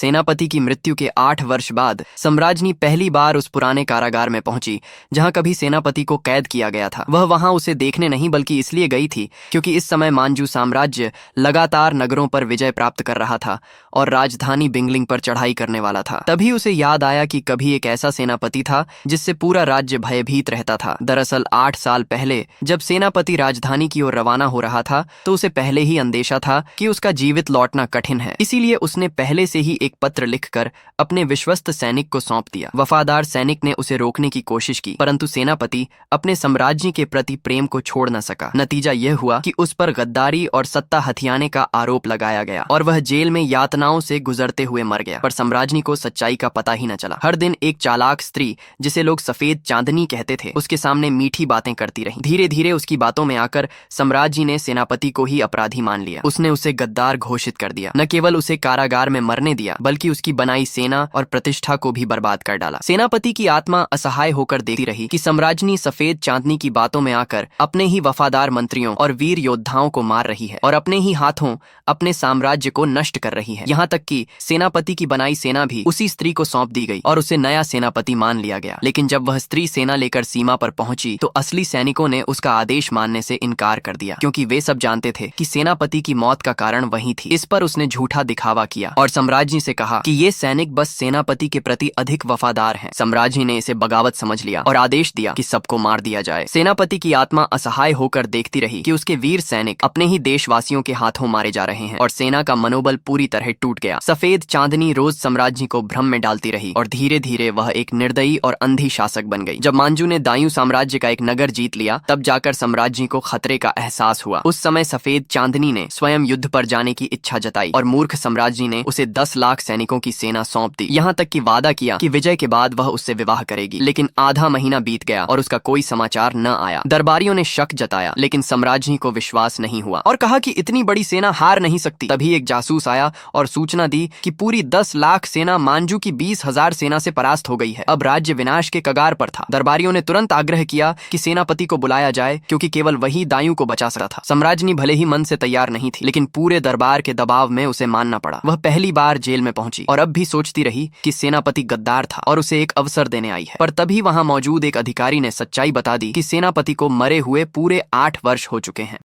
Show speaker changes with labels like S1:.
S1: सेनापति की मृत्यु के 8 वर्ष बाद सम्राज्ञी पहली बार उस पुराने कारागार में पहुंची जहां कभी सेनापति को कैद किया गया था। वह वहां उसे देखने नहीं बल्कि इसलिए गई थी क्योंकि इस समय मांजू साम्राज्य लगातार नगरों पर विजय प्राप्त कर रहा था और राजधानी बिंगलिंग पर चढ़ाई करने वाला था। तभी उसे याद आया कि कभी एक ऐसा सेनापति था जिससे पूरा राज्य भयभीत रहता था। दरअसल 8 साल पहले जब सेनापति राजधानी की ओर रवाना हो रहा था तो उसे पहले ही अंदेशा था कि उसका जीवित लौटना कठिन है। इसीलिए उसने पहले से ही एक पत्र लिखकर अपने विश्वस्त सैनिक को सौंप दिया। वफादार सैनिक ने उसे रोकने की कोशिश की, परंतु सेनापति अपने साम्राज्य के प्रति प्रेम को छोड़ न सका। नतीजा यह हुआ कि उस पर गद्दारी और सत्ता हथियाने का आरोप लगाया गया और वह जेल में यातनाओं से गुजरते हुए मर गया। पर सम्राज्ञी को सच्चाई का पता ही न चला। हर दिन एक चालाक स्त्री, जिसे लोग सफेद चांदनी कहते थे, उसके सामने मीठी बातें करती रही। धीरे धीरे उसकी बातों में आकर सम्राज्ञी ने सेनापति को ही अपराधी मान लिया। उसने उसे गद्दार घोषित कर दिया। न केवल उसे कारागार में मरने दिया बल्कि उसकी बनाई सेना और प्रतिष्ठा को भी बर्बाद कर डाला। सेनापति की आत्मा असहाय होकर देखती रही कि सम्राज्ञी सफेद चांदनी की बातों में आकर अपने ही वफादार मंत्रियों और वीर योद्धाओं को मार रही है और अपने ही हाथों अपने साम्राज्य को नष्ट कर रही है। यहाँ तक कि सेनापति की बनाई सेना भी उसी स्त्री को सौंप दी गई और उसे नया सेनापति मान लिया गया। लेकिन जब वह स्त्री सेना लेकर सीमा पर पहुंची तो असली सैनिकों ने उसका आदेश मानने से इनकार कर दिया, क्योंकि वे सब जानते थे कि सेनापति की मौत का कारण वही थी। इस पर उसने झूठा दिखावा किया और सम्राज्ञी से कहा कि ये सैनिक बस सेनापति के प्रति अधिक वफादार हैं। सम्राज्ञी ने इसे बगावत समझ लिया और आदेश दिया कि सबको मार दिया जाए। सेनापति की आत्मा असहाय होकर देखती रही कि उसके वीर सैनिक अपने ही देशवासियों के हाथों मारे जा रहे हैं और सेना का मनोबल पूरी तरह टूट गया। सफेद चांदनी रोज सम्राज्ञी को भ्रम में डालती रही और धीरे धीरे वह एक निर्दयी और अंधी शासक बन गई। जब मांजू ने दायूं साम्राज्य का एक नगर जीत लिया तब जाकर सम्राज्ञी को खतरे का एहसास हुआ। उस समय सफेद चांदनी ने स्वयं युद्ध पर जाने की इच्छा जताई और मूर्ख सम्राज्ञी ने उसे 10 लाख सैनिकों की सेना सौंप दी। यहाँ तक कि वादा किया कि विजय के बाद वह उससे विवाह करेगी। लेकिन आधा महीना बीत गया और उसका कोई समाचार न आया। दरबारियों ने शक जताया लेकिन सम्राज्ञी को विश्वास नहीं हुआ और कहा कि इतनी बड़ी सेना हार नहीं सकती। तभी एक जासूस आया और सूचना दी कि पूरी 10 लाख सेना मांजू की 20,000 सेना से परास्त हो गई है। अब राज्य विनाश के कगार पर था। दरबारियों ने तुरंत आग्रह किया कि सेनापति को बुलाया जाए, क्योंकि केवल वही दायूं को बचा सकता था। सम्राज्ञी भले ही मन से तैयार नहीं थी, लेकिन पूरे दरबार के दबाव में उसे मानना पड़ा। वह पहली बार जेल में पहुंची और अब भी सोचती रही कि सेनापति गद्दार था और उसे एक अवसर देने आई है। पर तभी वहां मौजूद एक अधिकारी ने सच्चाई बता दी कि सेनापति को मरे हुए पूरे 8 वर्ष हो चुके हैं।